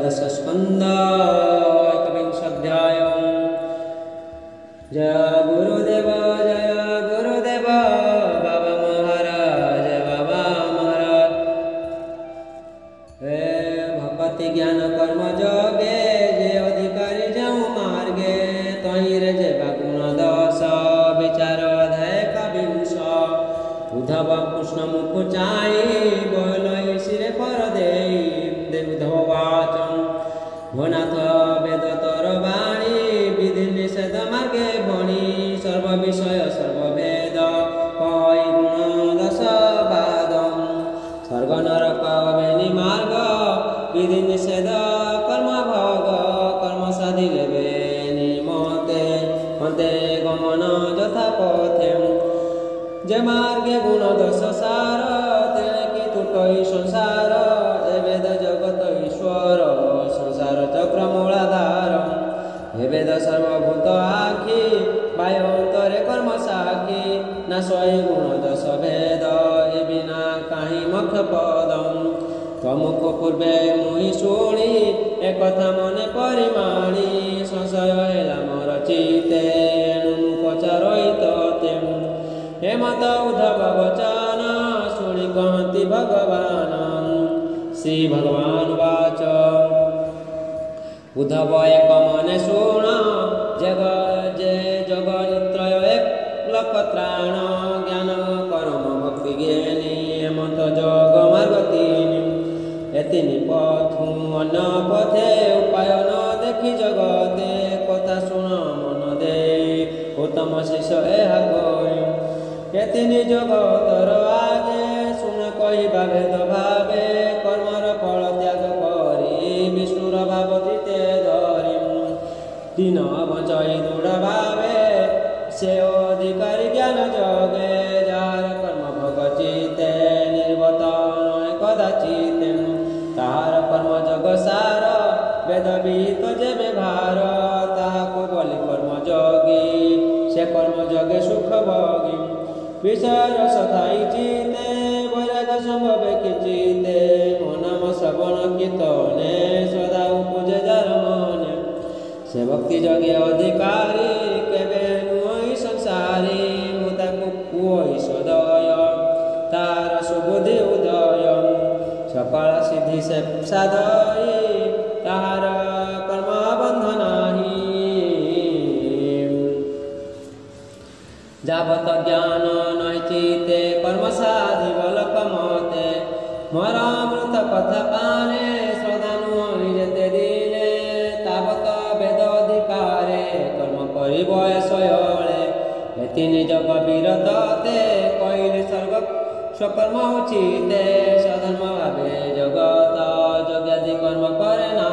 एकादशस्कन्ध एकविंशाध्यायः। जय गुरुदेव बाबा महाराज बाबा महाराज। हे भक्ति ज्ञान कर्म जोगे जे अधिकारी जाऊँ मार्गे तहिरे जे गुण दश विचार अध्याय कविंश। उद्धव कृष्ण मुख चाई बोलई शिरे पर दे उद्धव वाचन भनाथ वेद तर वाणी विधि निषेध मार्गे भणी सर्व विषय सर्ववेद कई गुण दश बादम। स्वर्ग नरक बेनि मार्ग विधि निषेध कर्म भोग कर्म साधिले बेनि मते अन्ते गमन यथा पथे। जे मार्गे गुण दश सार तेने कि तुटई संसार ए वेद जगत ईश्वर संसार चक्र मूलाधार। हे वेद सर्वभूत आखि बाह्यंतरे कर्म साखी ना सही गुण दश भेद ए बिना काहि मोक्ष पदम। तमुख पूर्वे मुहि शुणी ए कथा मने परिमाणी संशय हेला मोर चिते एणु पचारइत तेम। हे मत उद्धव वचन शुणी कहती भगवान। श्री भगवान वाच उद्धव एक मने शुण जग जे जगनित्रय एक लकत्राण ज्ञान कर्म भक्ति ज्ञानी हेमंत जग मार्ग तीन। एतिनि पथु अन्न पथे उपाय न देखी जगते कथा शुण मन दे उत्तम शिष्य एहा गई। एतिनि जगतर आगे शुण कहिबा भेद भावे कर्मर फल त्याग करी विष्णुर भाव चिते धरी। तीन बंचई दृढ़ भावे से अधिकारी ज्ञान जगे जार कर्म भोग चिते निर्वर्तन कदाचित। तार कर्म जग सार वेद विहित जेबे भार ताहाको बलि कर्म जगी से कर्म जगे सुख भोगी। विचार सथाई चिते वैराग संभवे किचिते मनाम श्रवण कीर्तने सदा उपजे जार मने। से भक्ति जगे अधिकारी केबे नुई संसारी मुताकु पुई सदय तार सुबुद्धि उदय। सकल सिद्धि से साधई तार कर्म बंध नाही। जावत ज्ञान नहि चिते कर्म साधि बल कमते। मरामृत कथा पाने श्रद्धानु निजते दिने तावत वेद अधिकारे कर्म करिब स्वयले। एतिनि जग विरतते कहिले सर्व स्वकर्म उचिते सधर्म भावे जगत यज्ञादि कर्म करे ना।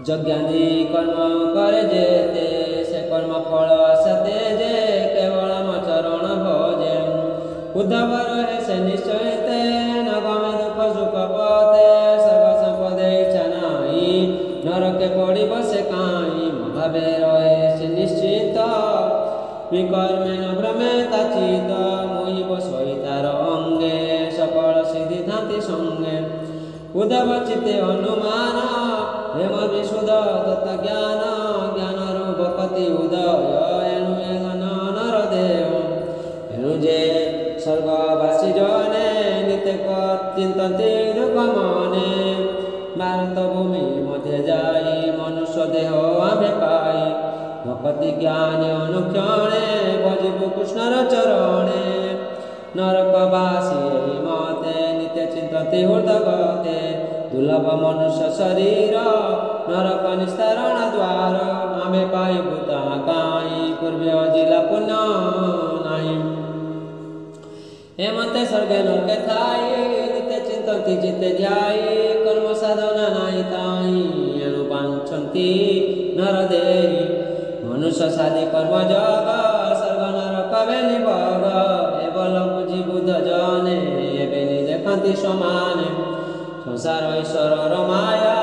यज्ञादि कर्म करे जेते से कर्म फल आसते जे केवल चरण भजे। उद्धव रहे से निश्चय ते न गमे दुख सुख पथे सर्व संपदे इच्छा नाही नरके पड़ी बसे काई। भावे रहे से निश्चित विकर्मे न भ्रमे ताचित मुहि बसई तार अंगे सकल सिद्धि थांति संगे। उद्धव चित्ते अनुमान हेम विशुद्ध तत्व ज्ञान ज्ञान रूप कति उदय एणु एगन नर देव। एणु जे स्वर्गवासी जने नित्य चिंतन्ति दुख मने भारत भूमि मध्य जाई मनुष्य देह आभे पाई। भक्ति ज्ञान अनुक्षणे भजिबु कृष्णर चरणे नरकवासी मते नित्य चिंतति हृदगते। दुर्लभ मनुष्य शरीर नरक निस्तारण द्वार आमे पाई भूता काई पूर्वे अजिला पुण्य नाही। हेमते स्वर्गे नरके थाई नित्य चिंतति चित्ते ध्याई कर्म साधना नाही ताई एणु वांछन्ति नर देहि। मनुष्य साधि कर्म जग स्वर्ग नरक बेनि भग एवल बुझि बुद्ध जने एबेनि देखन्ति समाने। संसार ईश्वर माया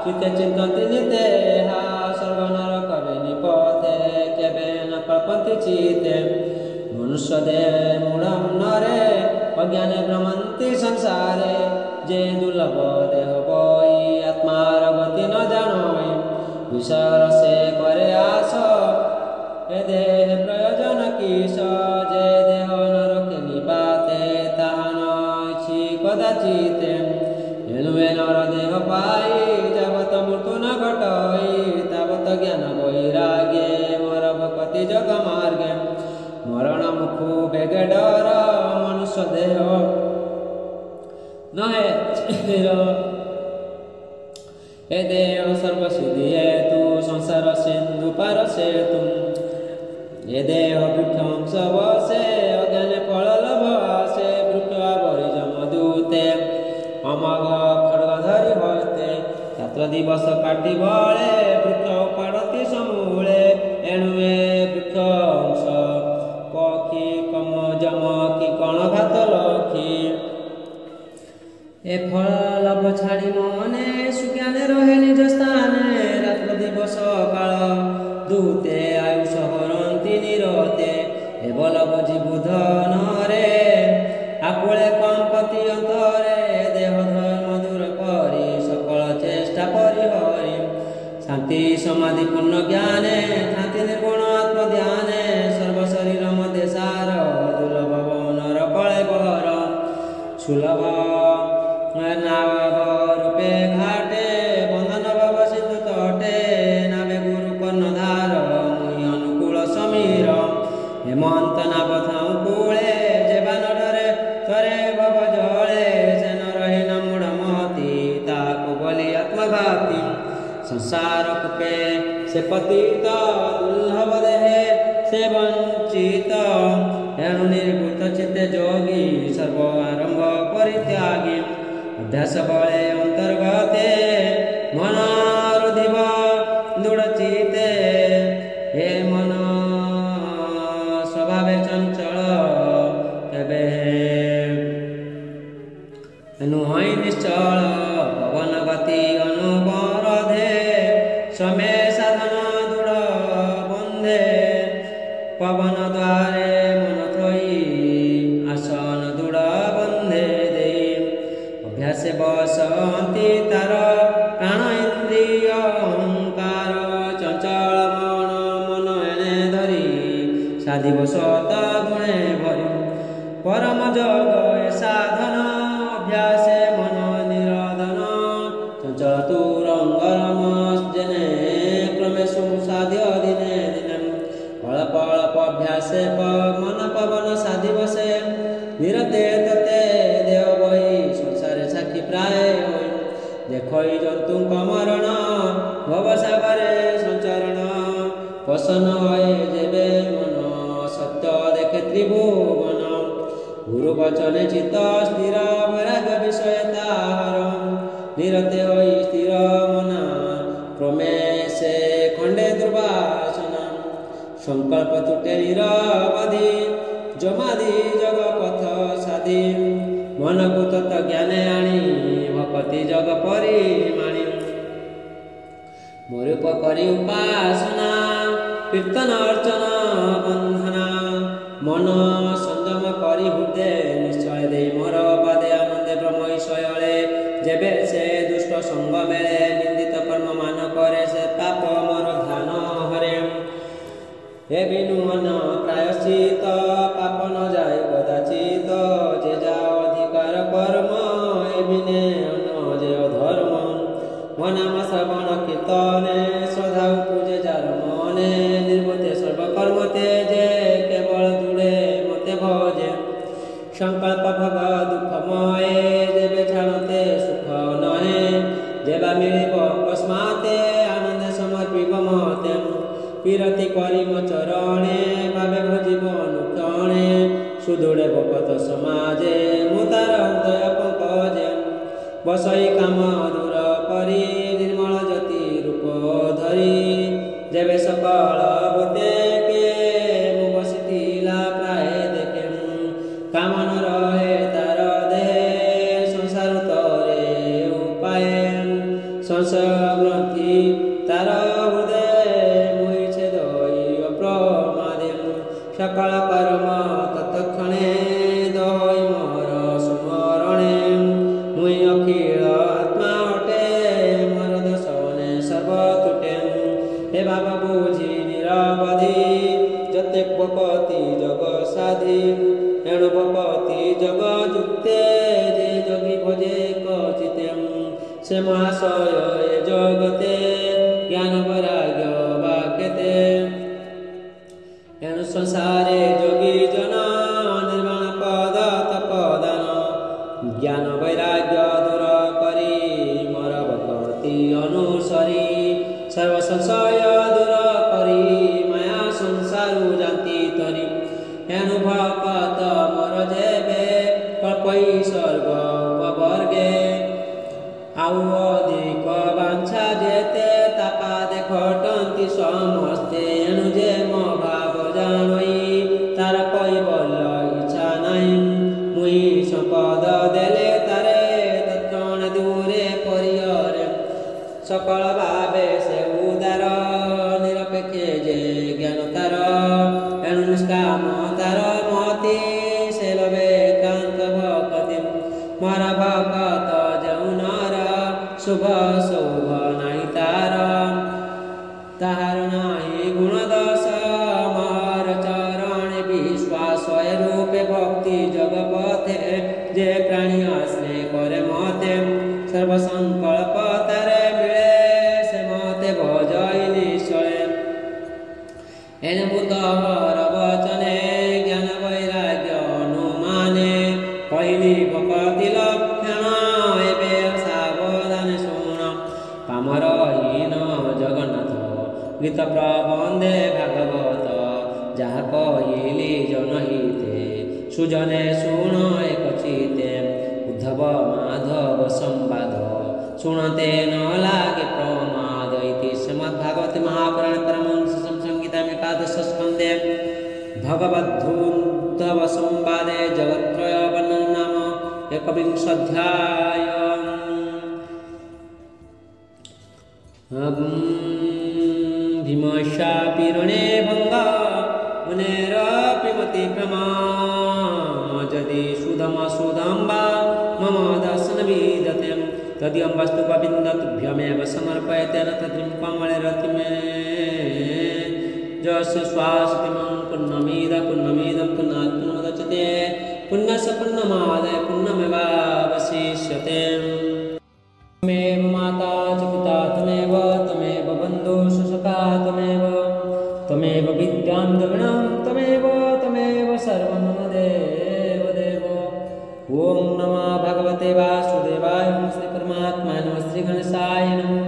चित्ते चिंतन्ति नितेहा स्वर्ग नरक बेनि पथे केबे न कल्पन्ति चिते। मनुष्य देह मूढ़म नरे अज्ञाने भ्रमन्ति संसारे जे दुर्लभ देह बई आत्मा বিষয় রসে করে আস এ দেহ প্রয়োজন কিস যে দেহ নরকে নিপাতে তাহা নছি কদাচিতে এনু এ নর দেহ পাই যাবত মৃত্যু ন ঘটই তাবত জ্ঞান বৈরাগ্যে মরব কতি যোগ মার্গে মরণ মুখু বেগে ডর মনুষ্য দেহ নহে চির এ দেহ সর্বসিদ্ধি তু সংসার সিন্ধু পার সে তুম এ দেহ বৃক্ষংশ বসে অজ্ঞানে ফল লভ আসে বৃক্ষ আবরি জমদূতে অমঘ খড়গ ধরি হস্তে ছাত্র দিবস কাটি বଳେ বৃক্ষ পাড়তি সমূଳେ এଣୁ ଏ ବୃକ୍ଷ ଅଂଶ ପକ୍ଷୀ କମ ଜମ କି କଣ ଘାତ ଲକ୍ଷୀ ଏ ଫଳ ଲଭ ଛାଡ଼ି ମନେ ସୁଜ୍ଞାନେ ରହେ ନିଜ ସ୍ଥାନେ ରାତ୍ର ଦିବସ କାଳ ଦୂତେ ଆୟୁଷ ହରନ୍ତି ନିରତେ ଏ ବଲ ବୁଝି ବୁଧ ନରେ ଆକୁଳେ କମ୍ପତି ଅନ୍ତରେ ଦେହ ଧର୍ମ ଦୂର କରି ସକଳ ଚେଷ୍ଟା ପରିହରି ଶାନ୍ତି ସମାଧି ପୂର୍ଣ୍ଣ ଜ୍ଞାନେ ଥାନ୍ତି ନିର୍ଗୁଣ ଆତ୍ମଧ୍ୟାନେ ସର୍ବ ଶରୀର ମଧ୍ୟ ସାର ଦୁର୍ଲଭ ଭବନର କଳେ ବର ସୁଲଭ ନାବ ରୂପେ ଘାଟେ ବନ୍ଧନ ଭବ ସିନ୍ଧୁ ତଟେ ନାବେ ଗୁରୁ କର୍ଣ୍ଣଧାର ମୁଇ ଅନୁକୂଳ ସମୀର ହେମନ୍ତ ନାବ ଥାଉ କୂଳେ ଯେବା ନ ଡରେ ଥରେ ଭବ ଜଳେ ସେ ନ ରହି ନ ମୂଢ଼ ମତି ତାକୁ ବୋଲି ଆତ୍ମଘାତୀ ସଂସାର କୂପେ ସେ ପତିତ ଦୁର୍ଲଭ ଦେହେ ସେ ବଞ୍ଚିତ ଏଣୁ ନିର୍ଭୂତ ଚିତ୍ତେ ଯୋଗୀ ସର୍ବ ଆରମ୍ଭ ପରିତ୍ୟାଗୀ ଅଭ୍ୟାସ ବଳେ ଅନ୍ତର୍ଗତେ ମନ ରୁଧିବ ଦୃଢ଼ ଚିତ୍ତେ ହେ ମନ ସ୍ୱଭାବେ ଚଞ୍ଚଳ କେବେ ନୁହଁ ନିଶ୍ଚଳ ପବନ ଗତି ଅନୁବରଧେ ସମେ ସାଧନ ଦୃଢ଼ ବନ୍ଧେ ପବନ ଦ୍ୱାରେ ମନ ଥୋଇ ଆସନ ଦୃଢ଼ ବନ୍ଧେ ଦେଇ ଅଭ୍ୟାସେ ବସନ୍ତି ତାର ପ୍ରାଣ ଇନ୍ଦ୍ରିୟ ଅହଙ୍କାର ଚଞ୍ଚଳ ମନ ଏଣେ ଧରି ସାଧିବ ସତ ଗୁଣେ ଭରି ପରମ ଯୋଗ ଏ ସାଧନ ଅଭ୍ୟାସେ ମନ ନିରଧନ ଚଞ୍ଚଳ ତୁରଙ୍ଗରମ ଜେନେ କ୍ରମେ ସୁସାଧ୍ୟ ଦିନେ ଦିନେ ଅଳ୍ପ ଅଳ୍ପ ଅଭ୍ୟାସେ ମନ ପବନ ସାଧିବ ସେ ନିରତେ ତତେ ଦେହ ବହି ସଂସାରେ ସାକ୍ଷୀ ପ୍ରାୟ ହୋଇ ଦେଖଇ ଜନ୍ତୁଙ୍କ ମରଣ ଭବସାଗରେ ସଞ୍ଚରଣ ପସନ ହଏ ଯେବେ ମନ ସତ୍ୟ ଦେଖେ ତ୍ରିଭୁବନ ଗୁରୁ ବଚନେ ଚିତ୍ତ ସ୍ଥିର ବୈରାଗ୍ୟ ବିଷୟ ତାହାର ନିରତେ ହୋଇ ସ୍ଥିର ମନା କ୍ରମେ ସେ ଖଣ୍ଡେ ଦୁର୍ବାସନ ସଂକଳ୍ପ ତୁଟେ ନିରବଧି ଜମାଧି ଜଗ ପଥ ସାଧି ମନକୁ ତତ୍ତ୍ୱ ଜ୍ଞାନେ ଆଣି ଭକତି ଜଗ ପରିମାଣି ମରୁପ କରି ଉପାସନା କୀର୍ତ୍ତନ ଅର୍ଚ୍ଚନ ବନ୍ଧନା ମନ ସଂଯମ କରି ହୃଦେ ନିଶ୍ଚୟ ଦେଇ ମୋର ବାଦେ ଆନନ୍ଦେ ବ୍ରହ୍ମ ଈଶ୍ୱଳେ ଯେବେ ସେ ଦୁଷ୍ଟ ସଙ୍ଗ ମେଳେ ନିନ୍ଦିତ କର୍ମ ମାନ କରେ ସେ ପାପ ମୋର ଧ୍ୟାନ ହରେ ଏ ବିନୁ ମନ ପ୍ରାୟଶ୍ଚିତ ପାପ ନ ଯାଏ କଦାଚିତ ଯେ ଯା ଅଧିକାର କର୍ମ ଏ ବିନେ ଅନ ଯେ ଅଧର୍ମ ମୋ ନାମ ଶ୍ରବଣ କୀର୍ତ୍ତନେ ଶ୍ରଦ୍ଧା ପୂଜେ ଯାର ମନେ ନିର୍ଭୂତେ ସର୍ବକର୍ମତେ ଯେ କେବଳ ଦୃଢ଼େ ମତେ ଭଜେ ସଂକଳ୍ପ ଭୋଗ ଦୁଃଖମୟ ଯେବେ ଛାଣତେ ସୁଖ ନହେ ଯେବା ମିଳିବ ଅକସ୍ମାତେ ଆନନ୍ଦେ ସମର୍ପିବ ମତେ ବିରତି କରି ମୋ ଚରଣେ ଭାବେ ଭଜିବ ଅନୁକ୍ଷଣେ ସୁଦୃଢ଼େ ଭକତ ସମାଜେ ମୁଁ ତାର ହୃଦୟ ପଙ୍କଜେ ବସଇ କାମ ଦୂର କରି ନିର୍ମଳ ଜ୍ୟୋତି ରୂପ ଧରି ଯେବେ ସକଳ ଭୂତେ କେ ମୁଁ ବସିଥିଲା ପ୍ରାୟ ଦେଖେ କାମନ ରହେ ତାର ଦେହେ ସଂସାର ତରେ ଉପାୟ ସଂଶୟ ଗ୍ରନ୍ଥି ତାର ହୃଦୟ ସକଳ କର୍ମ ତତ୍କ୍ଷଣେ ଦହଇ ମୋର ସୁମରଣେ ମୁଇଁ ଅଖିଳ ଆତ୍ମା ଅଟେ ମୋର ଦଶନେ ସର୍ବ ତୁଟେ ভাব বুঝি নিরবধি যতে বপতি জগ সাধি এণু বপতি জগ যুক্তে যে যোগী ভজে কচিতে সে মহাশয় এ জগতে জ্ঞান বৈরাগ্য বাক্যতে এণু সংসারে যোগী জন নির্বাণ পদ তপদান জ্ঞান বৈরাগ্য দূর করি মর ভক্তি অনুসরি সর্ব সংশয় দূর করি মায়া সংসারু জাতি তরি এণু ভকত মর যেবে কল্পই সর্ব উপবর্গে ଆଉ ଅଧିକ ବାଞ୍ଛା ଯେତେ ତାପାଦେ ଘଟନ୍ତି ସମସ୍ତେ ଏଣୁ ଯେ ମୋ ଭାବ ଜାଣଇ ତାର କହିବଲ ଇଚ୍ଛା ନାହିଁ ମୁଇଁ ସମ୍ପଦ ଦେଲେ ତାରେ ତତ୍କ୍ଷଣ ଦୂରେ ପରିୟରେ ସକଳ ଭାବେ ସେ ଉଦାର ନିରପେକ୍ଷେ ଯେ ଜ୍ଞାନ ତାର ଏଣୁ ନିଷ୍କାମ ତାର ମତି ସେ ଲବେ ଏକାନ୍ତ ଭକତି ମୋର ଭକତ ଯେଉଁ ନର शुभ शुभ नहीं तार ताहार नाही गुण दश मार चरण विश्वास रूपे भक्ति जगपथे जे प्राणी आश्रय करे मते सर्व संकल्प तारे मिले से मते भजई निश्चय एने बुद्धर वचने ज्ञान वैराग्य अनुमाने कहली भक्ति लक्षण एबे पामर हीन जगन्नाथ गीत प्रबंधे भागवत जहा कहली जनहिते सुजने शुण एक चिते उद्धव माधव संवाद शुणते न लागे प्रमाद इति श्रीमद्भागवते महापुराणे परमहंस संहितायाम् एकादश स्कन्धे भगवद्धूद्धव संवादे जगत्त्रय वर्णनं नाम एकविंशोऽध्याय। भीमशापिरणे भंगा मुनेरपिमति क्रमा यदि सुधम सुधम्बा मम दर्शन विदते तदियं वस्तु गोविन्दतुभ्यमेव समर्पयतेन तद्रिं कमलरतिमे जस स्वास्तिमं पुण्यमिदं पुण्णात् पुण्यमुदच्यते पुण्यस्य पुण्यमादाय पुण्यमेवावशिष्यते। त्वमेव माता च पिता त्वमेव त्वमेव बन्धुः सखा त्वमेव विद्यां द्रविणं त्वमेव सर्वं मम देव। ॐ नमः भगवते वासुदेवाय श्री परमात्माय नमः श्री गणेशाय नमः।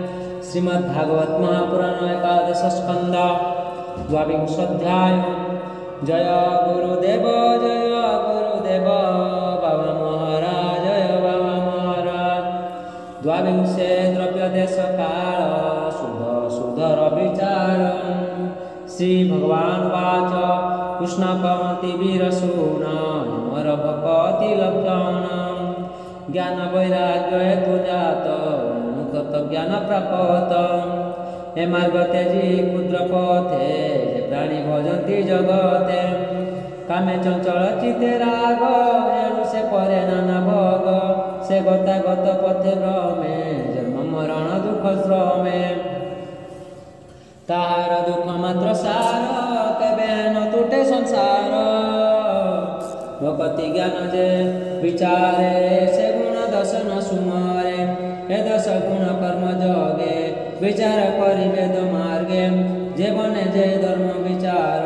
श्रीमद्भागवत महापुराण एकादश स्कन्ध द्वाविंशोऽध्याय। जय गुरुदेव बाबा महाराज जय बाबा महाराज। द्वाविंशे द्रव्यदेश काल सुधर विचार श्री भगवान वाच कृष्ण कमति वीरसून मर भक्ति लक्षण ज्ञान वैराग्य हेतु जात मुक्त ज्ञान प्राप्त हे मार्ग तेजी क्षुद्र पथे जे प्राणी भजन्ति जगते कामे चंचल चिते राग एणु से करे नाना भोग से गतागत पथे भ्रमे जन्म मरण दुख श्रमे ताहार दुख मात्र सार केबे न तुटे संसार भक्ति ज्ञान जे विचारे से गुण दश न सुमरे हे दश गुण कर्म जगे विचार करि वेद मार्गे जे बने जे धर्म विचार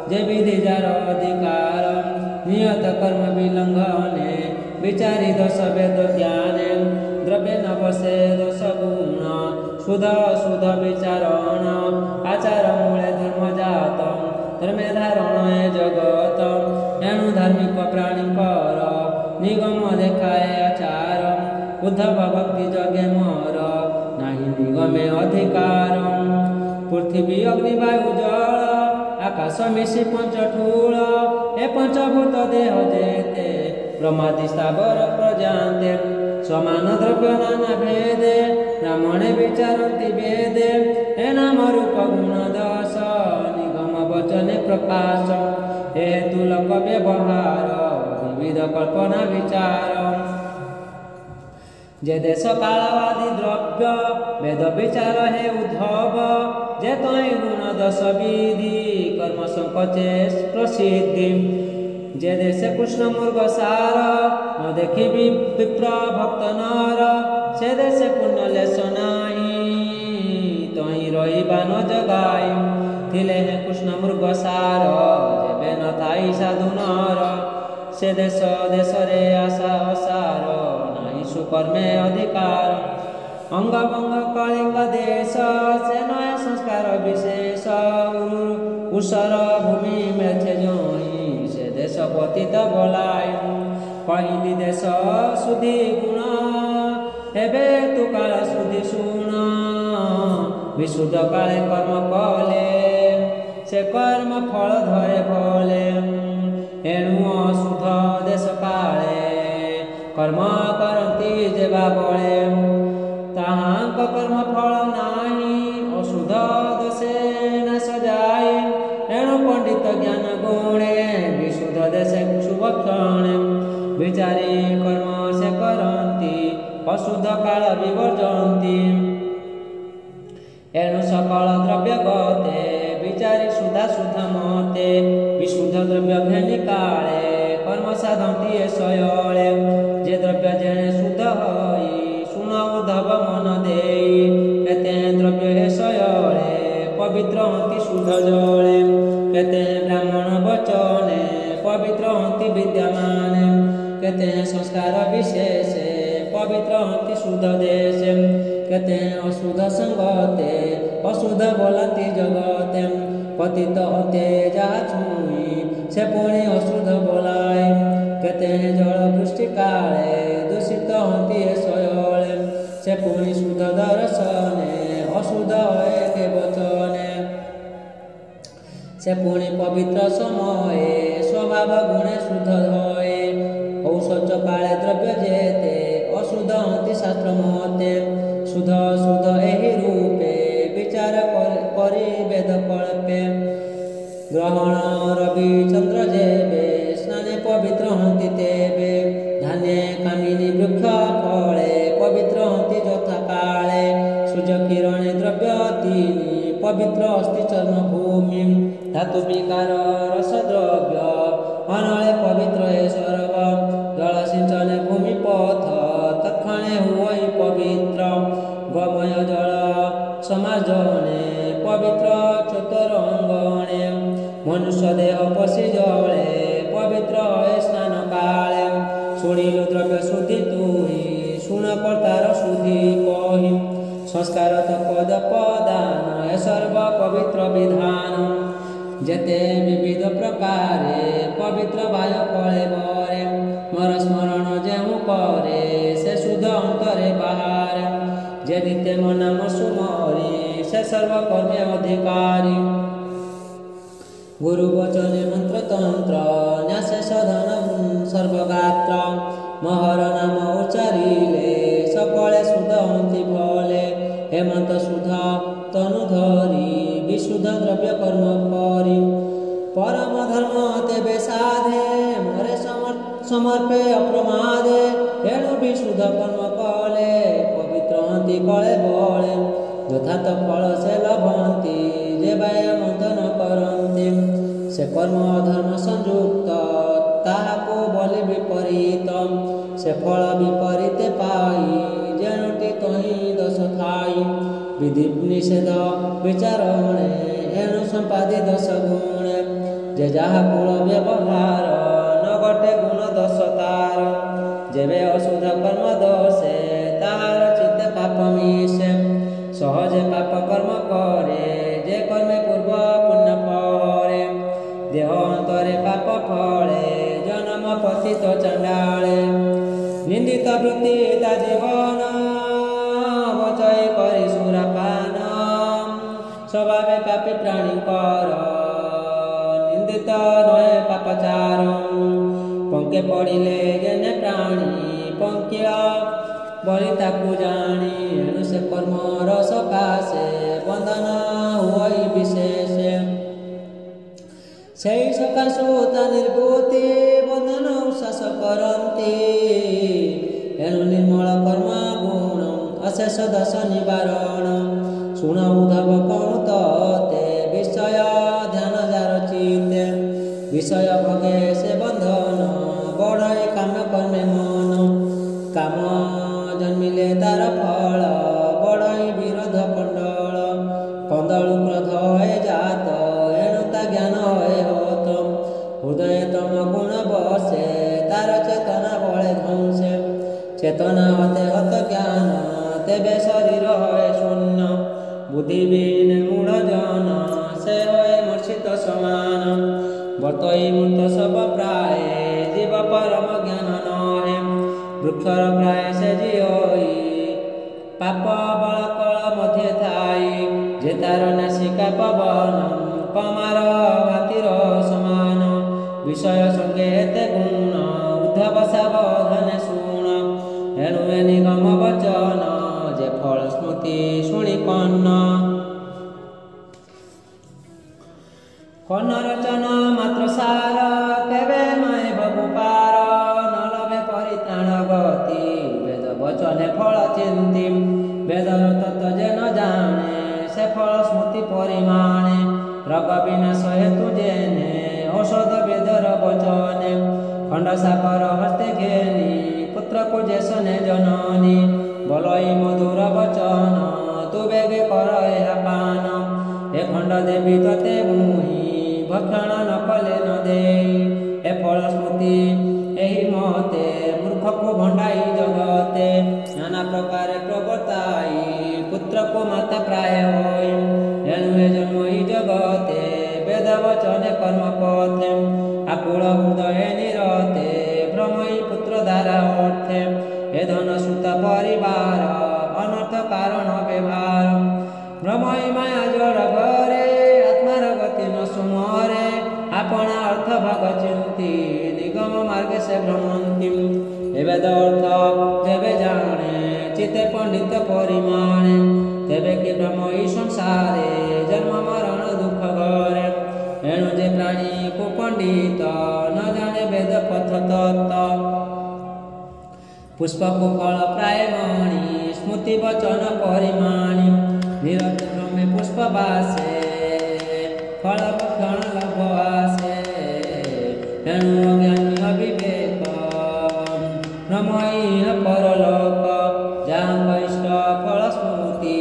जे विधि जार अधिकार नियत कर्म विलंघने विचारी दश वेद ज्ञाने द्रव्य न बसे दश गुण शुद्ध विचारण आचार मूले धर्म जात धर्मे धारण जगत एणु धार्मिक प्राणी पर निगम देखाए आचार उद्धव भक्ति जगे मोर नाही निगमे अधिकार पृथ्वी अग्नि वायु जल आकाश मिशी पंचठूल ए पंचभूत देह जेते ब्रह्मादि स्थावर प्रजाते समान द्रव्य नाना भेदे ब्राह्मणे विचारन्ति वेदे हे नाम रूप गुण दश निगम वचने प्रकाश हेतु लोक व्यवहार विविध कल्पना विचार जे देश काल आदि द्रव्य वेद विचार हे उद्धव जे तय गुण दश विधि कर्म संकोचे प्रसिद्धि जे देशे कृष्ण मृग सार न देखी विप्र भक्त नर से देशे पुण्य लेश नाही तही रहिबा न जगाई थिले हे कृष्ण मृग सार जेबे न थाई साधु नर से देश देश रे आशा असार नाही सुकर्मे अधिकार अंग भंग कलिंग देश से नय संस्कार विशेष उसर भूमि मेथे जई से देश पतित बोलाई कहली देश सुधि गुण एबे तु काल सुधि शुण विशुद्ध काले कर्म कले से कर्म फल धरे फले एणु अशुद्ध देश काले कर्म करती जेबा बळे ताहांक कर्म फल नाही अशुद्ध दोषे न सजाए एणु पंडित ज्ञान गुणे विशुद्ध देशे शुभ क्षणे विचारी कर्म से करती अशुद्ध काल विवर्जन्ति एणु सकल द्रव्य गते विचारी शुद्धा शुद्ध मते विशुद्ध द्रव्य घेनि काले कर्म साधन्ति एषयळे जे द्रव्य जेणे शुद्ध हई शुण उद्धव मन देई केते द्रव्य एषयळे पवित्र हन्ति शुद्ध जळे केते ब्राह्मण वचने पवित्र हन्ति विद्यमाने केते संस्कार विशेषे पवित्र हन्ति शुद्ध देशे केते अशुद्ध संगते अशुद्ध बोलन्ति जगते पतित हते जहा छुई से पुणी अशुद्ध बोलाय केते जल वृष्टि काले दूषित हन्ति एषयळे से पुणी शुद्ध दर्शने अशुद्ध हये के वचने से पुणी पवित्र समये स्वभाव गुणे शुद्ध हये औषच काले द्रव्य जेते अशुद्ध हन्ति शास्त्र मते शुद्ध शुद्ध एहि रूपे विचार करी वेद कल्पे ग्रहण रवि चंद्र जेबे स्नाने पवित्र हन्ति तेबे धान्ये कामिनी वृक्ष फले पवित्र हन्ति यथा काले सूर्य किरणे द्रव्य तीनि पवित्र अस्ति चर्म भूमि धातु विकार रस द्रव्य अनले पवित्र हे सर्व जल सिंचने भूमि पथ तत्क्षणे हुई पवित्र गमय जल समाजने पवित्र चतुरंगणे मनुष्य देह पशि जले पवित्र हये स्नान काले शुणिलु द्रव्य शुद्धि तुहि शुण कर्तार शुद्धि कहि संस्कार तपद पदान हे सर्व पवित्र विधान जेते विविध प्रकारे पवित्र वाय कळे बरे मोर स्मरण जेहु करे से शुद्ध अंतरे बाहर जे नित्य मो नाम सुमरि से सर्व कर्मे अधिकारी गुरु वचने मंत्र तंत्र न्यासे सधन सर्वगात्र महर नाम उच्चारिले सकळे शुद्ध हन्ति फले हेमंत शुद्ध तनु धरी विशुद्ध द्रव्य कर्म करी परम धर्म तेबे साधे मरे समर्पे अप्रमादे एणु विशुद्ध कर्म कले पवित्र हन्ति कळे बळे यथार्थ फल से लभन्ति जे व्यायाम न करन्ति से कर्म धर्म संयुक्त ताहाको बलि विपरीत से फल विपरीत पाई जेणुटी तही दोष थाई विधि निषेध विचारणे एणु संपादि दश गुणे जे जहा कुल व्यवहार न घटे गुण दोष तार जेबे अशुद्ध कर्म दोषे ताहार चित्ते पाप मिशे सहजे पाप कर्म करे जे कर्मे पूर्व पुण्य फले देह अंतरे पाप फले जन्म पतित चंडाले निंदित वृत्ति ता जीवन बचय करी सुरापान स्वभावे पापी प्राणी कर निंदित नहे पापचार पंके पड़िले जेने प्राणी पंक्या बलि ताकू जानी एणु से कर्म रस कासे बंधन हुई विशेषे सेई सकाशु ता निर्भूति बंधन उशास करन्ति ଏଣୁ ନିର୍ମଳ କର୍ମ ଗୁଣ ଅଶେଷ ଦୋଷ ନିବାରଣ। ଶୁଣ ଉଦ୍ଧବ କହୁଁ ତୋତେ ବିଷୟ ଧ୍ୟାନ ଯାର ଚିତ୍ତେ। ବିଷୟ ଭୋଗେ ସେ ବନ୍ଧନ ବଢ଼ଇ କାମ କର୍ମେ ମନ। କାମ ଜନ୍ମିଲେ ତାର ଫଳ ବଢ଼ଇ ବିରୋଧ କଣ୍ଡଳ। କନ୍ଦଳୁ କ୍ରୋଧ ହଏ ଜାତ ଏଣୁ ତା ଜ୍ଞାନ ହଏ ହତ। ହୃଦୟ ତମ ଗୁଣ ବସେ ତାର ଚେତନା ବଳେ ଧ୍ୱଂସେ। ଚେତନା ହତେ ହତ জ্ঞান ତେବେ ଶରୀର ହଏ ଶୂନ୍ୟ। ବୁଦ୍ଧିବିହୀନ ମୂଢ଼ ଜନ ସେ ହଏ ମୂର୍ଚ୍ଛିତ ସମାନ। ବର୍ତ୍ତଇ ମୃତ ଶବ ପ୍ରାୟ ଜୀବ ପରମ ଜ୍ଞାନ ନହେ। ବୃକ୍ଷର ପ୍ରାୟ ସେ ଜିଓଇ ପାପ ବଳ କଳ ମଧ୍ୟ ଥାଇ। ଯେ ତାର ନାସିକା ପବନ କମାର ହାତୀର ସମାନ। ବିଷୟ ସଙ୍ଗେ ଏତେ ଗୁଣ ଉଦ୍ଧବ ସାବଧାନେ ଶୁଣ। ଏଣୁ ଏ ନିଗମ ବଚନ ଯେ ଫଳ ସ୍ମୃତି ଶୁଣି କର୍ଣ୍ଣ। କର୍ଣ୍ଣ ରଚନ ମାତ୍ର ସାର କେବେ ନଏ ବବୁ ପାର। ନ ଲଭେ ପରିତ୍ରାଣ ଗତି ବେଦ ବଚନେ ଫଳ ଚିନ୍ତି। ବେଦର ତତ୍ତ୍ୱ ଯେ ନ ଜାଣେ ସେ ଫଳ ସ୍ମୃତି ପରିମାଣେ। ରୋଗ ବିନାଶ ହେତୁ ଜେନେ ଔଷଧ ବେଦର ବଚନେ। ଖଣ୍ଡ ସାପର ହସ୍ତେ ଘେନି ପୁତ୍ରକୁ ଯେ ସନେ ଜନନୀ। ବଲଇ ମଧୁର ବଚନ ତୁ ବେଗେ କର ଏହା ପାନ। ଏ ଖଣ୍ଡ ଦେବି ତତେ ମୁହିଁ ଭକ୍ଷଣ ନ କଲେ ନ ଦେଇ। ଏ ଫଳ ସ୍ମୃତି ଏହି ମତେ ମୂର୍ଖକୁ ଭଣ୍ଡାଇ ଜଗତେ। ନାନା ପ୍ରକାରେ ପ୍ରବର୍ତ୍ତାଇ ପୁତ୍ରକୁ ମାତା ପ୍ରାୟ ହୋଇ। ଏଣୁ ଏ ଜନ୍ମ ହି ଜଗତେ ବେଦ ବଚନେ କର୍ମ ପଥେ। ଆକୁଳ ହୃଦୟ ନିରତେ ଭ୍ରମଇ ପୁତ୍ର ଦ୍ୱାରା ଅର୍ଥେ। ଏ ଧନ ସୁତ ପରିବାର ଅନର୍ଥ କାରଣ ବ୍ୟବହାର। ଭ୍ରମଇ ମାୟା ଜଡ଼ ଘରେ ଆତ୍ମାର ଗତି ନ ସୁମରେ। ଆପଣା ଅର୍ଥ ଭାଗ ଚିନ୍ତି ନିଗମ ମାର୍ଗେ ସେ ଭ୍ରମନ୍ତି। ଏ ବେଦ ଅର୍ଥ ଯେବେ ଜାଣେ ଚିତେ ପଣ୍ଡିତ ପରିମାଣେ। ତେବେ କି ଭ୍ରମଇ ସଂସାରେ ଜନ୍ମ ମରଣ ଦୁଃଖ ଘରେ। ଏଣୁ ଯେ ପ୍ରାଣୀ କୁପଣ୍ଡିତ ନ ଜାଣେ ବେଦ ପଥ ତତ୍ତ୍ୱ। ପୁଷ୍ପକୁ ଫଳ ପ୍ରାୟ ମଣି ସ୍ମୃତି ବଚନ ପରିମାଣି। ନିରତେ ଭ୍ରମେ ପୁଷ୍ପ ବାସେ ଫଳ ଭକ୍ଷଣ ଲାଭ ଆସେ। ଏଣୁ ଅଜ୍ଞାନୀ ଅବିବେକ ଭ୍ରମଇ ପରଲୋକ। ଯାହାଙ୍କ ଇଷ୍ଟ ଫଳ ସ୍ମୃତି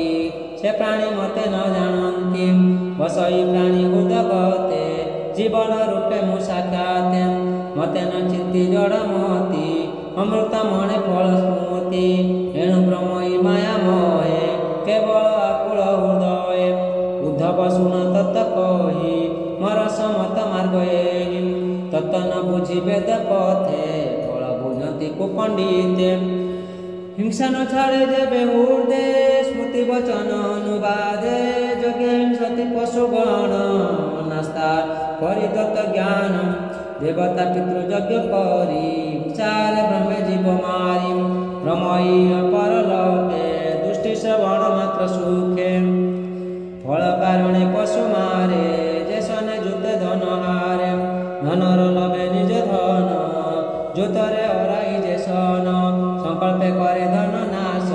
ସେ ପ୍ରାଣୀ ମତେ ନ ଜାଣନ୍ତି। ବସଇ ପ୍ରାଣୀ ହୃଦଗତେ ଜୀବନ ରୂପେ ମୁଁ ସାକ୍ଷାତେ। ମତେ ନ ଚିନ୍ତି ଜଡ଼ ମତି ଅମୃତ ମଣେ ଫଳ ସ୍ମୃତି। ଏଣୁ ଭ୍ରମଇ ମାୟା ମୋହେ କେବଳ ଆକୁଳ ହୃଦୟ। ଉଦ୍ଧବ ଶୁଣ ତତ୍ତ୍ୱ କହି ମୋର ସମତ ମାର୍ଗ ଏହି। ତତ୍ତ୍ୱ ନ ବୁଝି ବେଦ ପଥେ ଫଳ ବୁଝନ୍ତି କୁପଣ୍ଡିତେ। ହିଂସା ନ ଛାଡ଼େ ଯେବେ ହୃଦେ ସ୍ମୃତି ବଚନ ଅନୁବାଦେ। ଯଜ୍ଞ ହିଂସତି ପଶୁଗଣ ନାସ୍ତା କରି ତତ୍ତ୍ୱ ଜ୍ଞାନ। ଦେବତା ପିତୃ ଯଜ୍ଞ କରି ଚାରେ ଭ୍ରମେ ଜୀବ ମାରି। ଭ୍ରମଇ ପରଲୋକେ ଦୃଷ୍ଟି ଶ୍ରବଣ ମାତ୍ର ସୁଖେ। ଫଳ କାରଣେ ପଶୁ ମାରେ ଯେ ସନେ ଜୁତେ ଧନ ହାରେ। ଧନର ଲଭେ ନିଜ ଧନ ଜୁତରେ ହରାଇ ଯେ ସନ। ସଂକଳ୍ପେ করে ধন নাশ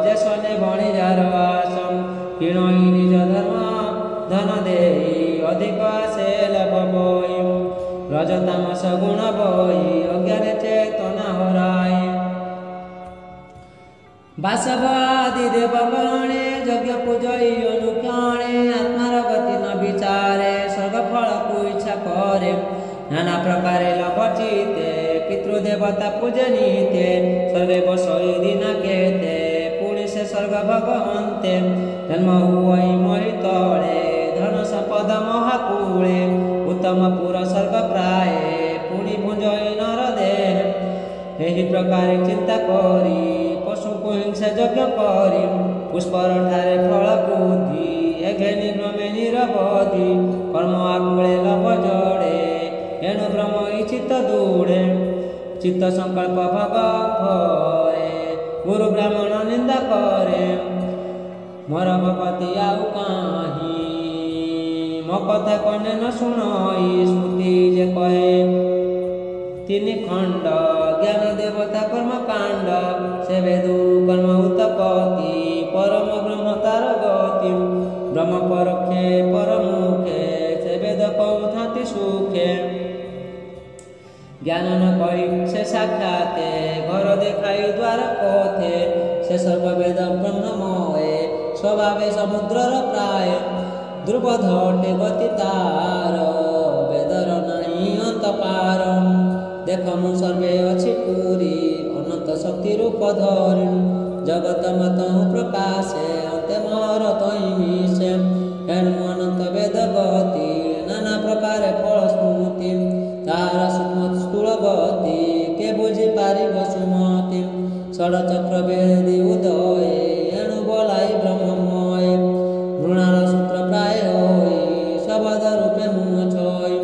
যে শনে বণি যার আস। কিণই নিজ ধর্ম ধন দেই অধিক আসে লাভ বই। রজতামস গুণ বই অজ্ঞানে চেতনা হরাই। বাসব আদি দেবগণে যজ্ঞ পূজই অনুক্ষণে। আত্মার গতি ন বিচারে স্বর্গ ফলকু ইচ্ছা করে। নানা প্রকারে লভ চিতে পিতৃদেবতা পূজনীতে। স্বর্গে বসই দিন কেতে পুଣି ସେ ସ୍ୱର୍ଗ ଭଗವಂତେ। ଜନ୍ମ ହୁଅଇ ମହି ତଳେ ଧନ ସମ୍ପଦ ମହାକୂଳେ। ଉତ୍ତମ ପୁର ସ୍ୱର୍ଗ ପ୍ରାୟ ପୁଣି ଭୁଞ୍ଜଇ ନର ଦେହ। ଏହି ପ୍ରକାରେ ଚିନ୍ତା କରି ପଶୁକୁ ହିଂସା ଯଜ୍ଞ କରି। ପୁଷ୍ପର ଠାରେ ଫଳ ବୁଦ୍ଧି ଏଘେନି ଭ୍ରମେ ନିରବଧି। କର୍ମ ଆକୁଳେ ଲଭ ଜଡ଼େ ଏଣୁ ଭ୍ରମ ଚିତ୍ତ ଦୂଢ଼େ। ଚିତ୍ତ ସଂକଳ୍ପ ଭଗ ଭରେ ଗୁରୁ ବ୍ରାହ୍ମଣ ନିନ୍ଦା করে। ମୋର ଭଗତି ଆଉ କାହିଁ ମୋ କଥା କନେ ନ ଶୁଣଇ। ସ୍ମୃତି ଯେ କହେ ତିନି ଖଣ୍ଡ ଜ୍ଞାନ ଦେବତା କର୍ମକାଣ୍ଡ ସେ ବେଦୁ କର୍ମ ଉତ୍ପତ୍ତି ପରମ ବ୍ରହ୍ମ ତାର ଗତି ବ୍ରହ୍ମ ପରୋକ୍ଷେ ପରମୁଖେ ସେ ବେଦ କହୁଥାନ୍ତି ସୁଖେ জ্ঞান ন কই সে সাক্ষাতে ঘর দেখাই দ্বার পথে সে সর্ববেদ ব্রহ্মময়ে স্বভাবে সমুদ্রর প্রায় ধ্রুবধ অটে গতি তার বেদর নাই অন্ত পার দেখ মু সর্বে অছি পুরী অনন্ত শক্তি রূপ ধরি জগত মত প্রকাশে অন্তে মর তৈ মিশে এণু অনন্ত বেদ গতি নানা প্রকারে ফল স্মৃতি তার সূক্ষ্ম স্থূল গতি কে বুঝি পারিব সুমতি ষড়চক্র বেদী উদয়ে এণু বলাই ব্রহ্মময় মৃণাল সূত্র প্রায় হই শবদ রূপে মুহ ছয়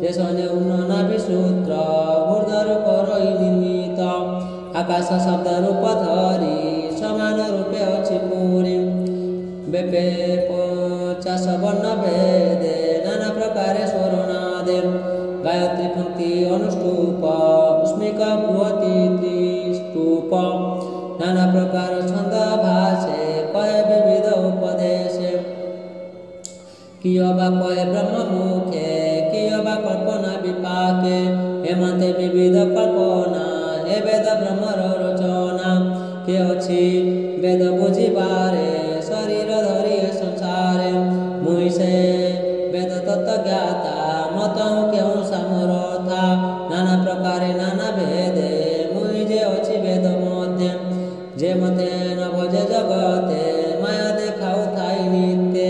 যে শনে উন্ননাভি সূত্র ঊর্ধ্ব রূপ রই নির্মিত আকাশ শব্দ রূপ ধরি সমান রূপে অছি পুরী বেপে 50 বর্ণ ভেদে নানা প্রকারে স্বরনাদে গায়ত্রী পঙ্ক্তি অনুষ্টুপ উষ্মিক ভুয়তি ত্রিষ্টুপ নানা প্রকার ছন্দ ভাষে কয়ে বিবিধ উপদেশে কিয় বা কয়ে ব্রহ্ম মুখে কিয় বা কল্পনা বিপাকে হেমন্তে বিবিধ কল্পনা হে বেদ ব্রহ্মর রচনা কে অছি বেদ বুঝিবারে শরীর ধরি সংসারে মুই সে বেদ তত্ত্ব জ্ঞাতা মত কেউ সামরথা নানা প্রকারে নানা ভেদে মুই যে অছি বেদ মধ্যে যে মতে ন ভজে জগতে মায়া দেখাও থাই নিত্যে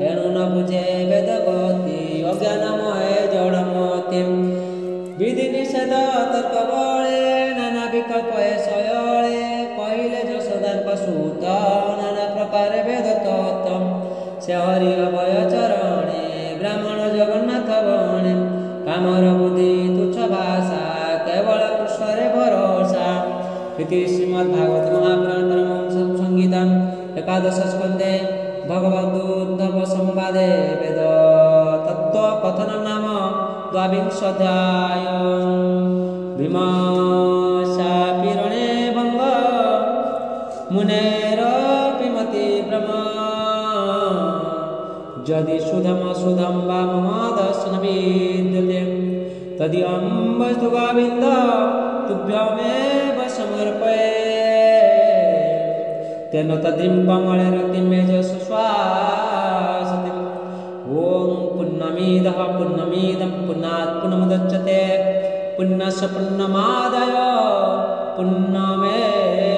এণু ন বুঝে বেদ গতি অজ্ঞানময় জড়মতে বিধি নিষেধ তর্ক বলে নানা বিকল্প শয়লে কহিলে যশোদাঙ্ক সুত নানা প্রকারে বেদ তত্ত্ব সে হরি অভয় চরণে ব্রাহ্মণ জগন্নাথ বণে কামর বুদ্ধি তুচ্ছ ভাষা কেবল কৃষ্ণরে ভরসা ইতি শ্রীমদ্ভাগবত মহাপুরাণ পরমহংস সংহিতাং একাদশ স্কন্ধে ভগবদ্গীতা সংবাদে বেদ তত্ত্ব কথন নাম দ্বাবিংশোऽধ্যায় ভীমশাপি রণে ভঙ্গ মুনেরপি মতি ভ্রম যদি সুধম সুধম বা মহাদর্শন বিদ্যতে তদিয়ং বস্তু গোবিন্দ তুভ্যমেব সমর্পয়ে তেন তদ্রিং কমলে রক্তিম মেজস্বাসতি ওম পুণ্যমিদঃ পুণ্যমিদং পুণ্যাৎ পুণ্যमुदच्यते पुण्यस्य पुण्यमादाय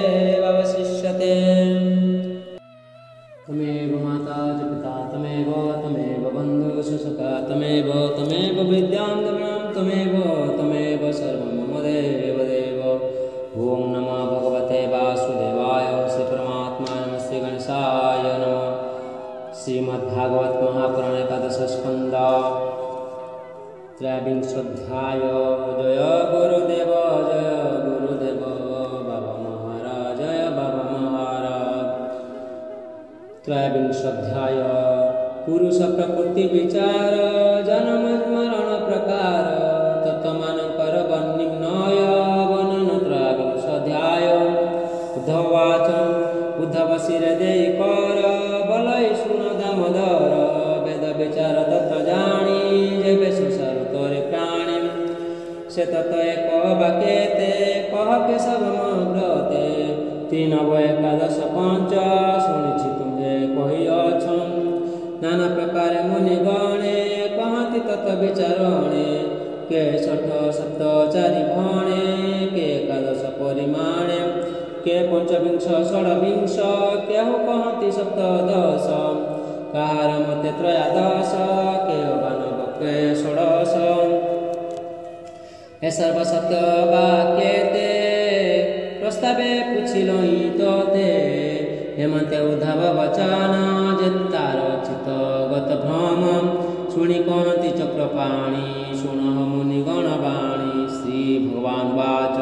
पुण्यमेवावशिष्यते तमेव माता च पिता तमेव बन्धुः सखा तमेव विद्यां तमेव सर्वं मम देव देव ओम नमः भगवते वासुदेवाय श्री परमात्माय नमः श्री गणेशाय नमः श्रीमद्भागवत महापुराण एकादश स्कंद त्रयोविंशोऽध्याय जय गुरुदेव बाबा महाराज जय बाबा महाराज त्रयोविंशोऽध्याय पुरुष प्रकृति विचार जन्म मरण प्रकार तत्त्वमानकर वर्णिर्णय वर्णन त्रयोविंशोऽध्याय उद्धवाच उद्धव शिरे देई कर बलय शुण दामोदर वेद विचार तत्व जानी जेबे संसार तोरे प्राणी से तत्व एक बाकेते कह के सब मग्रते 3 एकादश 5 शुणिछि तुम्हे कहिअछन् नाना प्रकार मुनि गणे कहति तत्व विचारणे के 60 सप्त 4 भणे के एकादश परिमाणे के 25 षड्विंश केहु कहति सप्तदश काहार मते त्रयोदश के बानवके षोडश ए सर्व सत्य वाक्यते प्रस्तावे पुछिलोई तोते हेमंते उद्धव वचन जेतार चित गत भ्रम शुणी कहति चक्रपाणी शुणः मुनिगण वाणी श्री भगवान वाच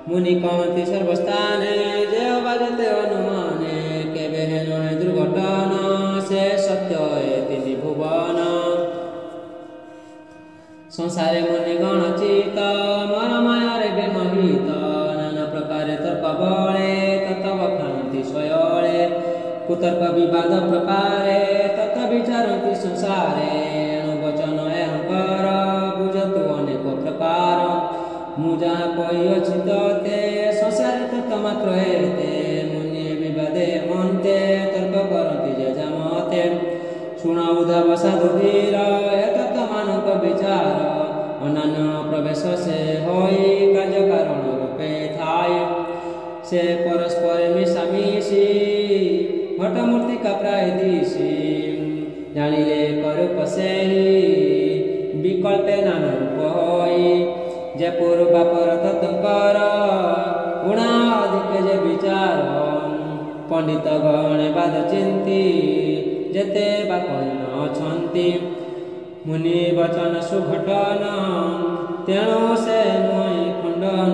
मुनि कहति सर्वस्थाने जे बाजते अनुमाने केबे नहे दुर्घटना से सत्य एति भुवन संसारे मुनि गण चित मर मायारे बेमोहित नाना प्रकारे तर्क बळे तत वखाणति स्वयळे कुतर्क विवाद प्रकारे तत विचारन्ति संसारे अणुवचन अहंकार बुझतु अनेक प्रकार मु जहाँ कही अछि ते संसारे तत मात्र हेते मुनि विवादे मन्ते तर्क करन्ति जे जामते शुण उद्धव साधुधीर एतत् मानक विचार अनन्य प्रवेश से होई कार्य कारण रूपे थाय से परस्पर मिशामिशी घटमूर्तिका प्राय दिशी जानिले करूप से विकल्पे नाना रूप होई जे पूर्वापर तत्कर गुणाधिक जे विचार पंडित गणे बाद चिंती जेते बा कहिन अछंती मुनि वचन सुघटन तेणु से नुई खंडन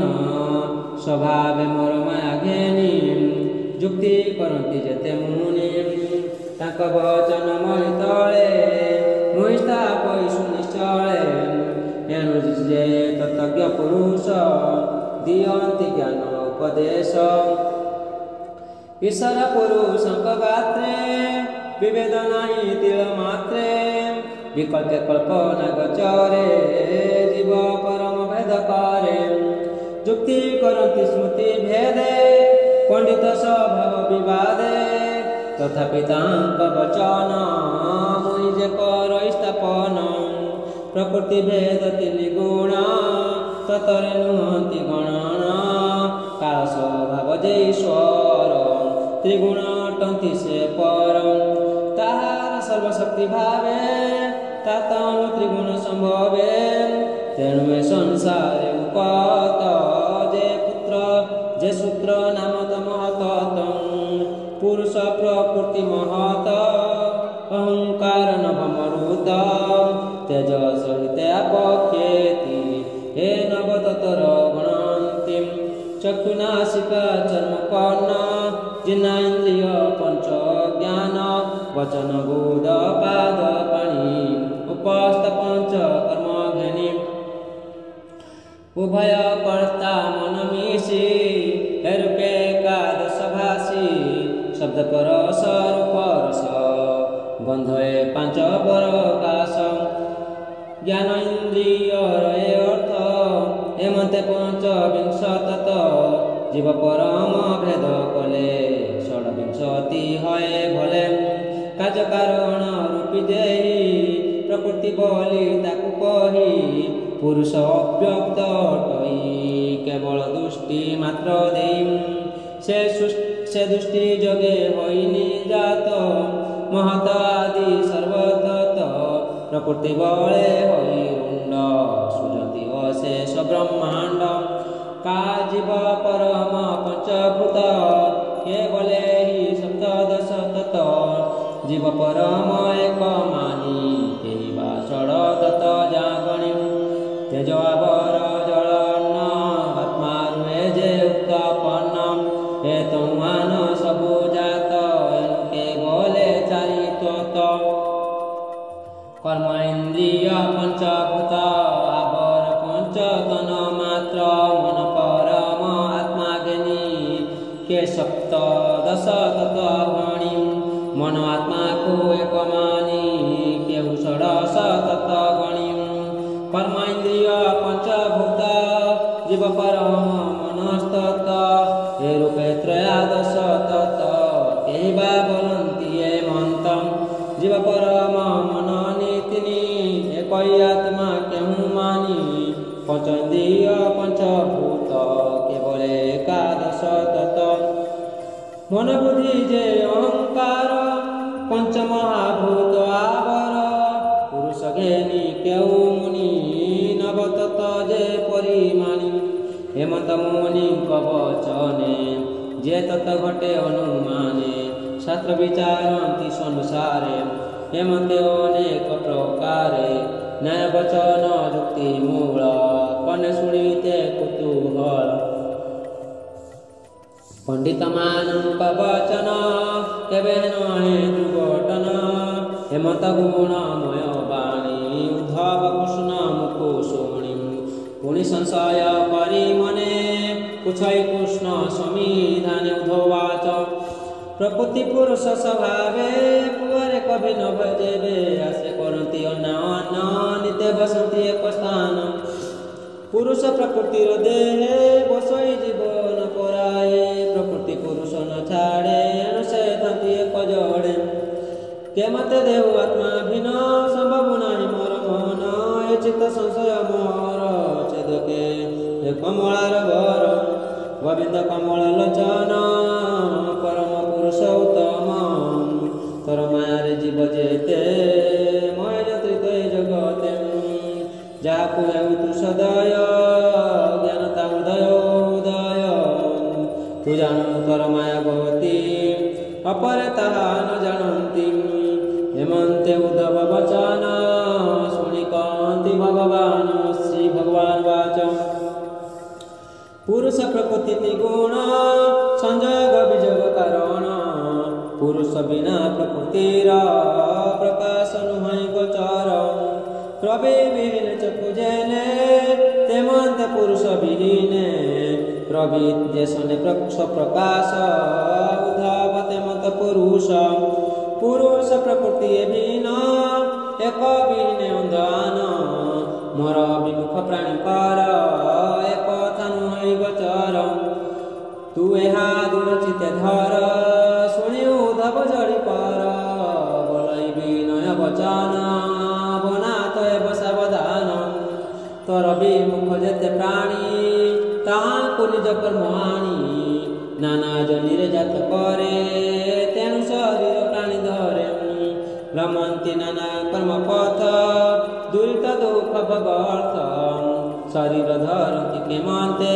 स्वभाव मोर माया घेनी जुक्ति करती जेते मुनि ताक वचन मणि तले मुइस्ता पई सुनिश्चले एणु जे तत्ज्ञ पुरुष दियंति ज्ञान उपदेश ईश्वर पुरुषंक गात्रे विभेद नाही तिल मात्रे विकल्पे कल्पना गचरे जीव परम भेद करे जुक्ति करती स्मृति भेदे पंडित स्वभाव विवादे तथापि तांक वचन मुई जे कर स्थापन प्रकृति भेद तीन गुण ततरे नुहंति गणना काल स्वभाव जे ईश्वर त्रिगुण अटंति से परम ताहार सर्वशक्ति भावे तातनु त्रिगुण संभवे तेणु संसारे उपत जे पुत्र जे सूत्र नाम महत पुरुष प्रकृति महत अहंकार नभमरुत तेज सहित अपख्येति हे नवततर गणन्ति चक्षुनासिका चर्म कर्ण जिन्नेन्द्रिय पंच ज्ञान वचन बोध पाद पाणी उपस्थ पंच कर्म घेनी उभय कर्ता मन मिशी रूपे एकादश भाषी शब्द पर स्वरूप रस बंधे पांच प्रकाश ज्ञान इंद्रिय रहे अर्थ हेमंते पंच विंश तत् जीव परम भेद कले षड्विंशति हये भले कार्य कारण रूपी देही प्रकृति बोली ताकू कही पुरुष अव्यक्त अटई केवल दृष्टि मात्र देई से दृष्टि जगे होइनी जात महत आदि सर्वतत प्रकृति बळे होई रुंड सुजति अशेष ब्रह्मांड का जीव परम पंचभूत केवले ही सप्तदश तत जीव परम एक मानी केही बा षडदत जागणी तेज आवर जलन आत्मा रुहे जे उत्पन्न हे तुमान सबु जात केवले चारित्वत कर्म इंद्रिय पंचभूत आवर पंच तन मात्र मन परम आत्मा ज्ञानी के सप्तदश तत्व भणी मन आत्मा को एक मानी केहु षडश तत्व गणी कर्म इंद्रिय पंचभूत जीव परम मनस्तत हे रूपे त्रयादश तत्व एहि बा बोलन्ति ये मंतम जीव परम मन नीतिनी एक आत्मा केहु मानी पंच इंद्रिय पंचभूत केवल एकादश तत्व मन बुद्धि जे अहंकार पंच महाभूत आवर पुरुष घेनी केहु मुनि नवतत जे परिमाणी हेमंत मुनि वचने जे तत घटे अनुमाने शास्त्र विचारन्ति संसारे हेमंते अनेक प्रकारे न्याय वचन जुक्ति मूल कने शुणिते कुतूहल पंडित मानक वचन केवे नहे दुर्घटन हेमंत गुणमय वाणी उद्धव कृष्ण मुकु पुनि संशय करी मने पुछै कृष्ण समिधाने उद्धवाच प्रकृति पुरुष स्वभावे पुअरे कभी न भजेबे आसे करती अन्य नित्य बसंती एक स्थान पुरुष प्रकृतिर देहे बसई जीवन कराए प्रकृति पुरुष न छाड़े एणु से थाती एक जड़े के मते देव आत्मा भिन्न संभव नहीं मोर मन ए चित्त संशय मोर छेदके हे कमलार वर गोविंद कमल लोचन परम पुरुष उत्तम तर मायारे जीव जेते मय जत्रित जगते जाकु हेतु सदय ज्ञानता हृदय उदय तू जानू तर माया भवती अपरे ताहा न जानती हेमंते उद्धव वचन शुणी कांति भगवान श्री भगवान वाच पुरुष प्रकृति गुण संजोग विजोग कारण पुरुष बिना प्रकृतिर प्रकाश नुहै गोचर प्रभे विहीन चक्षु जेने तेमंत पुरुष विहीने प्रविद्यसने प्रकाश उद्धव तेमंत पुरुष पुरुष प्रकृति भिन्न एक विहीने अंधान मोर विमुख प्राणी कर एक थानु गोचर तू ଏହା ଦୃଢ଼ ଚିତ୍ତେ ଧର ଶୁଣି ଉଦ୍ଧବ ଜଡ଼ି ପାର ବଳଇ ବିନୟ ବଚନ ବନାତ ହେବ ସାବଧାନ ତୋର ବିମୁଖ ଯେତେ ପ୍ରାଣୀ ତାହାଙ୍କୁ ନିଜ କର୍ମ ଆଣି ନାନା ଜନିରେ ଜାତ କରେ ତେଣୁ ଶରୀର ପ୍ରାଣୀ ଧରେ ଭ୍ରମନ୍ତି ନାନା କର୍ମ ପଥ ଦୁରିତ ଦୁଃଖ ଭଗର୍ଥ ଶରୀର ଧରନ୍ତି କେମନ୍ତେ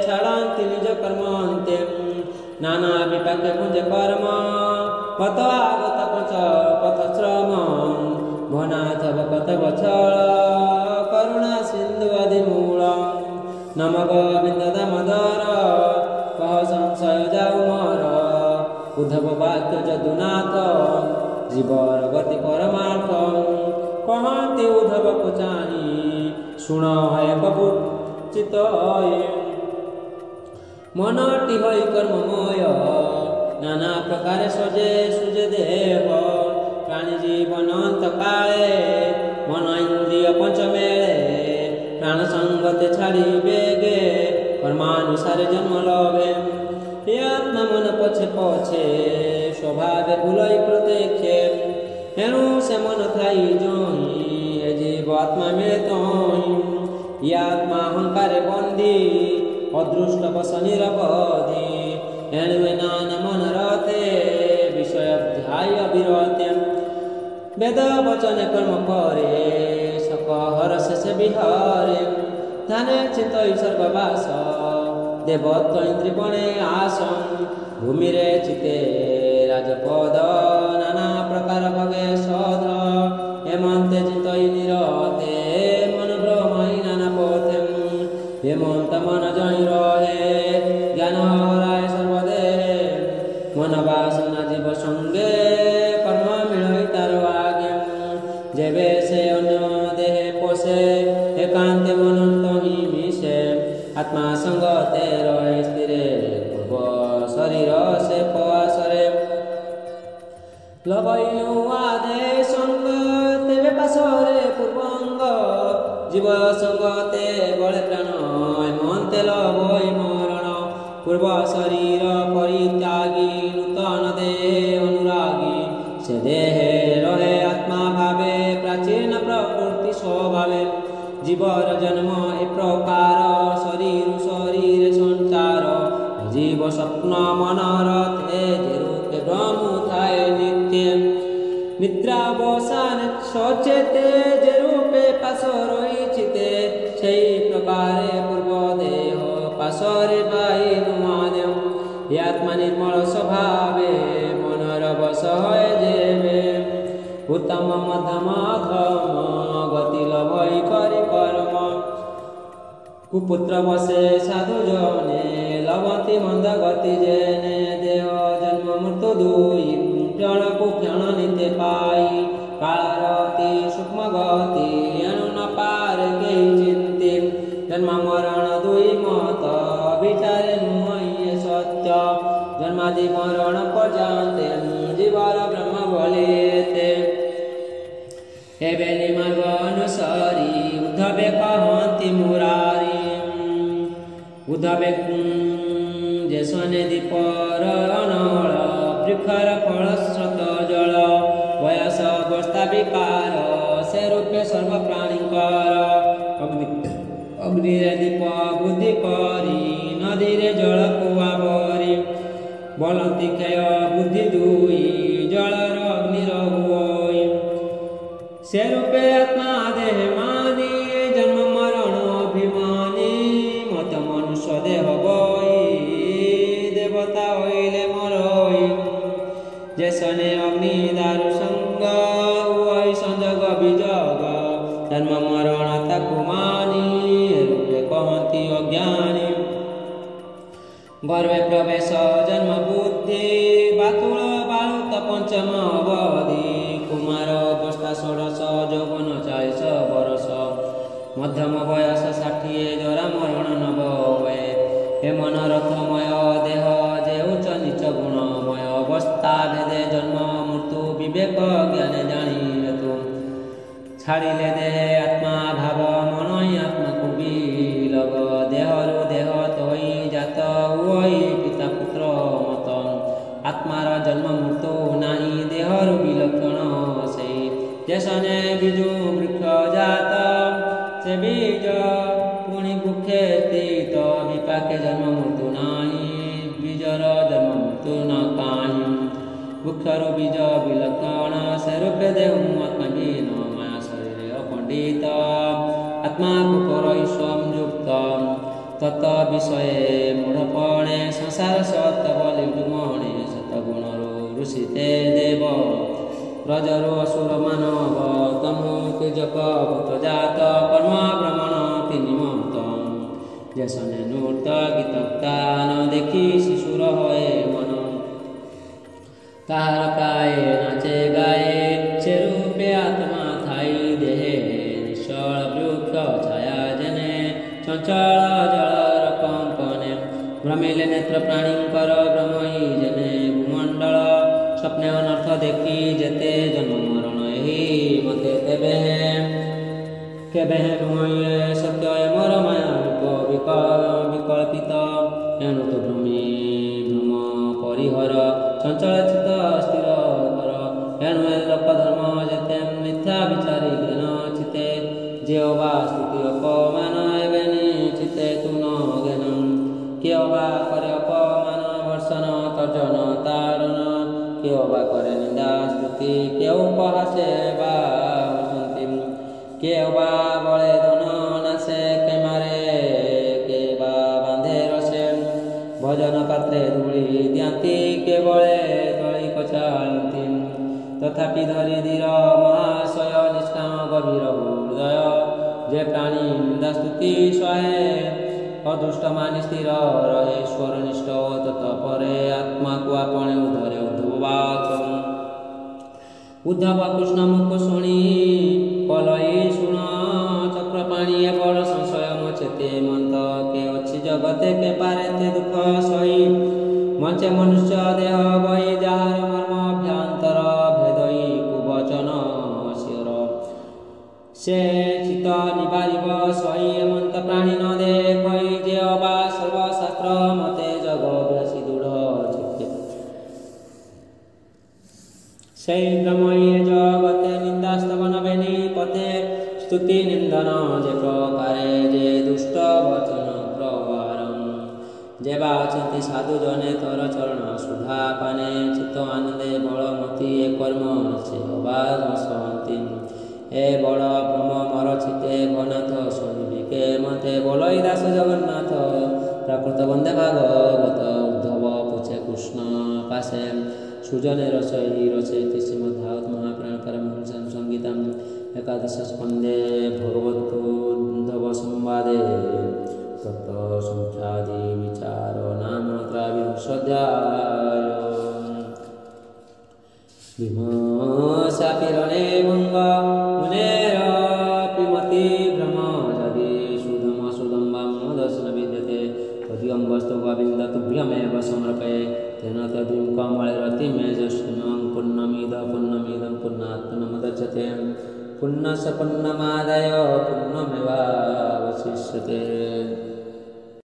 ଛାଡ଼ନ୍ତି ନିଜ କର୍ମନ୍ତେ ନାନା ବିପାକେ ପୁଞ୍ଜ କର୍ମ ପଥ ଆଗତ ପଥ ଶ୍ରମ ଭନାଥବ କଥ ବଛଳ କରୁଣା ସିନ୍ଧୁ ଆଦି ମୂଳ ନମ ଗୋବିନ୍ଦ ଦାମୋଦର କହ ସଂଶୟ ଯାଉ ମୋର ଉଦ୍ଧବ ବାକ୍ୟ ଯଦୁନାଥ জীবর গতি পরমার্থ কহন্তি উদ্ধবକୁ চাহি শুণ হয় কবু চিত মনটি হই কর্মময় নানা প্রকারে সজে সুজে দেহ প্রাণী জীবন অন্তকালে মন ইন্দ্রিয় পঞ্চমেলে প্রাণ সঙ্গতে ছাড়িবে গে কর্মানুসারে জন্ম লবে हे आत्मा मन पछे पछे स्वभावे भूलई प्रत्यक्षे एणु से मन थाई जोई ए जीव आत्मा मिले तोई ये आत्मा अहंकारे बंदी अदृष्ट बस निरवधि एणु नाना मन रते विषय ध्याय विरते वेद वचन कर्म करे सक हरस से विहारे ध्याने चित्तई सर्ववास देवत्व इंद्रि बणे आसन भूमि रे चिते राजपद नाना प्रकार भगे सध हेमंते चितई निरते मन भ्रमई नाना पथे हेमंत मन जई रहे ज्ञान हराय सर्वदेहे मन वासना जीव संगे कर्म मिलई तार आगे जेबे से अन्य देहे पोषे एकांते मन तहि मिशे आत्मा संगते रहे स्थिरे पूर्व शरीर से पसरे लबैनु आदे संग तेबे पासरे पूर्वंग जीव संगते बळे प्राण हेमंते लबई मरण पूर्व शरीर परित्यागी नूतन देह अनुरागी से देहे रहे आत्मा भावे प्राचीन प्रकृति स्वभावे जीवर जन्म ए प्रकार शरीर शरीर संचार जीव स्वप्न मन रथे जे रूपे ब्रह्म थाए नित्य निद्रावसान सचेते जे रूपे पास रहिचिते सेई प्रकारे पूर्व देह पासरे पाई नुआ देव हे आत्मा निर्मल स्वभावे मनर बस हय जेबे उत्तम मध्यम अधम गति लभई करि कर्म कुपुत्र बसे साधु जने लभती मंद गति जेने देह जन्म मृत्यु दुई क्षण को क्षण नित्य पाई कालरति सूक्ष्म गति एणु न पार केहि चिंति एबेली मार्ग अनुसारी उद्धवे कहन्ति मुरारी उद्धवे जेसने दीपर अनल बृक्षर फल स्रोत जल वयस अवस्था विकार से रूपे सर्व प्राणीकर अग्नि दीप बुद्धि करी नदी रे जल कुआवरी बोलती क्षय बुद्धि दुई जलर अग्निर हुई से रूपे आत्मा देह मानी जन्म मरण अभिमानी मत मनुष्य देह बई देवता होइले मरई जेसने अग्नि दारु संग हुई संजग विजग जन्म मरण ताकु मानी रूपे कहन्ति अज्ञानी गर्भे प्रवेश जन्म बुद्धि बातुल बालुत पंचम अवधि कुमार अवस्था षोडश यौवन 40 बरस मध्यम बयस 60 जरा मरण नव हुए हे मन रथमय देह जे उच्च नीच गुणमय अवस्था भेदे जन्म मृत्यु विवेक ज्ञान जानी हेतु छाड़िले देह आत्मा भाव मन आत्मा को बिलग देहरु देह तोई जात हुई पिता पुत्र मतन आत्मार जन्म मृत्यु नाही देहरु विलक्षण से जेसने बीजु वृक्ष जात से बीज पुणी गुखे स्थित विपाके जन्म मृत्यु नाही बीजर जन्म मृत्यु न काहि वृक्षर बीज विलक्षण से रूपे देहु आत्महीन माया शरीर अखंडित आत्मा कुकर संयुक्त तत् विषय मूढ़पणे संसार सत्य जुमणे सतगुणरो ऋषिते देव रजरो असुर मानव तमो तेजक भूत जात कर्म भ्रमण तिनिमत जेसने नृत गीतगान देखी शिशुर हए मन तार प्राय नाचे गाए से रूपे आत्मा थाई देहे निश्चल वृक्ष छाया जने चंचल जलर कंपने भ्रमिले नेत्र प्राणीकर भ्रमई जने भूमंडल स्वप्ने अनर्थ देखी जेते जन्म मरण एही मते तेबे केबे भ्रमये सत्य मोर माया विकल्पित एणु तो भ्रमी भ्रम परिहर चंचल चित्त स्थिर कर एणु लोक धर्म जेते मिथ्या विचारी ज्ञान चिते जे अबा स्तुति अपमान एवेनि चिते तु न ज्ञानम के अबा करे अपमान वर्षण तर्जन ताड़न के अबा करे निंदा स्तुति के उपहासे बा हसन्ति के अबा बळे धन नासे के मारे के बा बांधे रसे भजन पात्रे धूଳି दियंती के बळे तळी कचाळन्ति तथापि धरी धीर महाशय निष्काम गभीर हृदय जे प्राणी निंदा स्तुति सहे अदुष्ट मानि स्थिर रहे स्वरनिष्ठ तत्परे आत्मा को आपणे उद्धरे उद्धवाच उद्धव कृष्ण मुख शुणी कलई शुण चक्रपाणी बड़ संशय मचेते मंत के अच्छी जगते के पारे ते दुख सही मंचे मनुष्य देह बही जार मर्म अभ्यंतर भेदई कुवचन शिर से चित निबारिब सही एमंत प्राणी न देखई जे अबा सर्वशास्त्र मते जगभ्यासी दृढ़ चित्ते से ब्रह्मये जगते निंदा स्तवन बेनी पते स्तुति निंदन जे प्रकारे जे दुष्ट वचन प्रवारम जे बाचंती साधु जने तोर चरण सुधा पाने चित्त आनंदे बलमती ए कर्म से अबा हसंती ए बड़ ब्रह्म मर चिते भनाथ शैविके मते बोलई दास जगन्नाथ प्राकृत वंदे भागवत उद्धव पूछे कृष्ण पासे सुजने रसई रचयति श्रीमद्भागवत महापुराण परमहंस संगीतम एकादश स्कंदे भगवद्गोद्धव संवादे तत्व संख्यादि विचार नाम त्रयोविंशोऽध्याय विमर्शापिरणे भंग मुनेरपि मति भ्रम यदि सुधम सुदम्बं दर्शन विद्यते तदियं वस्तु गोविन्दतुभ्यमेव समर्पये तेन तद्विं कमलरतिमेजस्विनं पुण्यमिदं पुण्यात् पुण्यमुदच्यते पुण्यस्य पुण्यमादाय पुण्यमेवावशिष्यते।